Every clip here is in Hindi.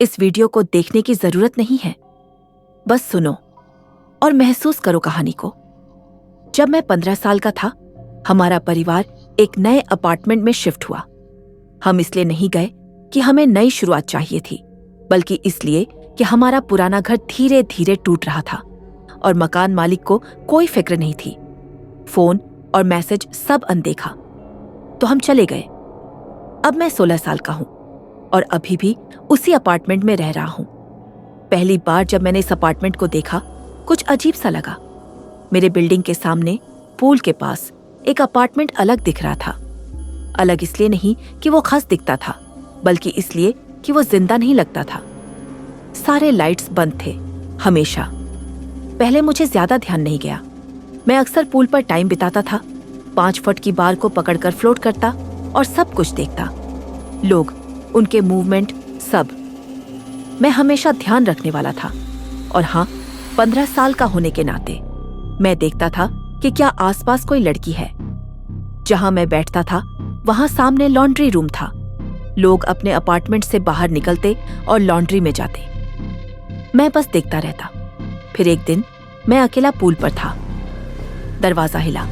इस वीडियो को देखने की जरूरत नहीं है, बस सुनो और महसूस करो कहानी को। जब मैं 15 साल का था, हमारा परिवार एक नए अपार्टमेंट में शिफ्ट हुआ। हम इसलिए नहीं गए कि हमें नई शुरुआत चाहिए थी, बल्कि इसलिए कि हमारा पुराना घर धीरे धीरे टूट रहा था और मकान मालिक को कोई फिक्र नहीं थी। फोन और मैसेज सब अनदेखा। तो हम चले गए। अब मैं 16 साल का हूं और अभी भी उसी अपार्टमेंट में रह रहा हूं। पहली बार जब मैंने इस अपार्टमेंट को देखा, कुछ अजीब सा लगा। मेरे बिल्डिंग के सामने पूल के पास एक अपार्टमेंट अलग दिख रहा था। अलग इसलिए नहीं कि वो खास दिखता था, बल्कि इसलिए कि वो जिंदा नहीं लगता था। सारे लाइट्स बंद थे, हमेशा। पहले मुझे ज्यादा ध्यान नहीं गया। मैं अक्सर पूल पर टाइम बिताता था, 5 फुट की बार को पकड़कर फ्लोट करता और सब कुछ देखता। लोग, उनके मूवमेंट, सब। मैं हमेशा ध्यान रखने वाला था। और हाँ, 15 साल का होने के नाते मैं देखता था कि क्या आसपास कोई लड़की है। जहां मैं बैठता था वहां सामने लॉन्ड्री रूम था। लोग अपने अपार्टमेंट से बाहर निकलते और लॉन्ड्री में जाते। मैं बस देखता रहता। फिर एक दिन मैं अकेला पूल पर था। दरवाजा हिला,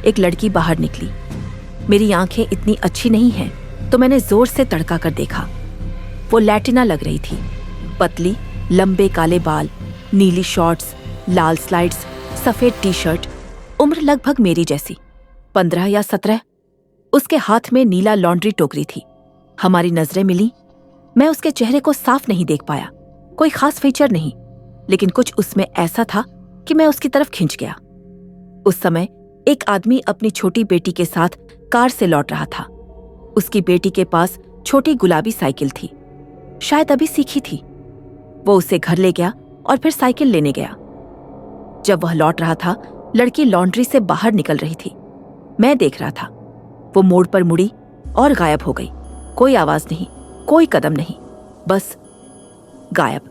एक लड़की बाहर निकली। मेरी आंखें इतनी अच्छी नहीं हैं, तो मैंने जोर से तड़का कर देखा। वो लैटिना लग रही थी, पतली, लंबे काले बाल, नीली शॉर्ट्स, लाल स्लाइड्स, सफेद टी शर्ट, उम्र लगभग मेरी जैसी, 15 या 17। उसके हाथ में नीला लॉन्ड्री टोकरी थी। हमारी नजरें मिली। मैं उसके चेहरे को साफ नहीं देख पाया, कोई खास फीचर नहीं, लेकिन कुछ उसमें ऐसा था कि मैं उसकी तरफ खिंच गया। उस समय एक आदमी अपनी छोटी बेटी के साथ कार से लौट रहा था। उसकी बेटी के पास छोटी गुलाबी साइकिल थी, शायद अभी सीखी थी। वो उसे घर ले गया और फिर साइकिल लेने गया। जब वह लौट रहा था, लड़की लॉन्ड्री से बाहर निकल रही थी। मैं देख रहा था। वो मोड़ पर मुड़ी और गायब हो गई। कोई आवाज नहीं, कोई कदम नहीं, बस गायब।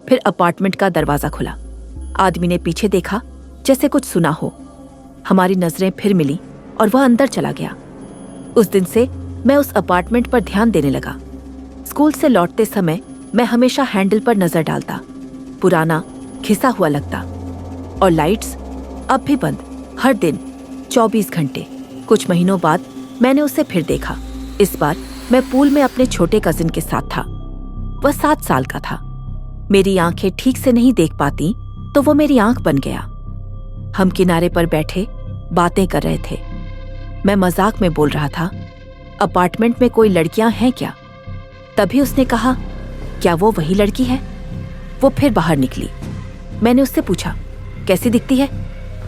फिर अपार्टमेंट का दरवाजा खुला। आदमी ने पीछे देखा, जैसे कुछ सुना हो। हमारी नजरें फिर मिली और वह अंदर चला गया। उस दिन से मैं उस अपार्टमेंट पर ध्यान देने लगा। स्कूल से लौटते समय मैं हमेशा हैंडल पर नजर डालता। पुराना, घिसा हुआ लगता। और लाइट्स अब भी बंद, हर दिन 24 घंटे। कुछ महीनों बाद मैंने उसे फिर देखा। इस बार मैं पूल में अपने छोटे कजिन के साथ था। वह 7 साल का था। मेरी आंखें ठीक से नहीं देख पाती, तो वो मेरी आंख बन गया। हम किनारे पर बैठे बातें कर रहे थे। मैं मजाक में बोल रहा था, अपार्टमेंट में कोई लड़कियां हैं क्या? तभी उसने कहा, क्या वो वही लड़की है? वो फिर बाहर निकली। मैंने उससे पूछा, कैसी दिखती है?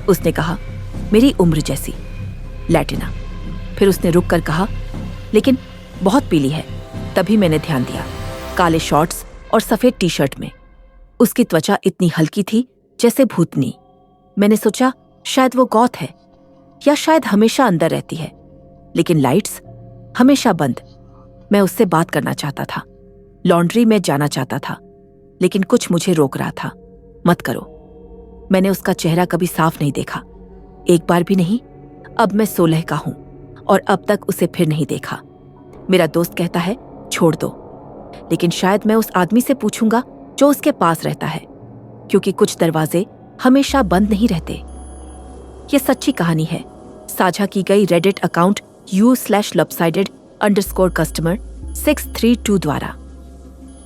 उसने कहा, मेरी उम्र जैसी, लैटिना। फिर उसने रुक कर कहा, लेकिन बहुत पीली है। तभी मैंने ध्यान दिया, काले शॉर्ट्स और सफेद टी शर्ट में। उसकी त्वचा इतनी हल्की थी जैसे भूतनी। मैंने सोचा, शायद वो गॉथ है, या शायद हमेशा अंदर रहती है। लेकिन लाइट्स हमेशा बंद। मैं उससे बात करना चाहता था, लॉन्ड्री में जाना चाहता था, लेकिन कुछ मुझे रोक रहा था। मत करो। मैंने उसका चेहरा कभी साफ नहीं देखा, एक बार भी नहीं। अब मैं 16 का हूं और अब तक उसे फिर नहीं देखा। मेरा दोस्त कहता है, छोड़ दो, लेकिन शायद मैं उस आदमी से पूछूंगा जो उसके पास रहता है, क्योंकि कुछ दरवाजे हमेशा बंद नहीं रहते। यह सच्ची कहानी है, साझा की गई रेडिट अकाउंट u/lopsided_customer632 द्वारा।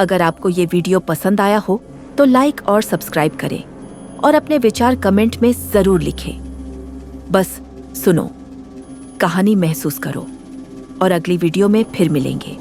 अगर आपको ये वीडियो पसंद आया हो तो लाइक और सब्सक्राइब करें और अपने विचार कमेंट में जरूर लिखें। बस सुनो, कहानी महसूस करो और अगली वीडियो में फिर मिलेंगे।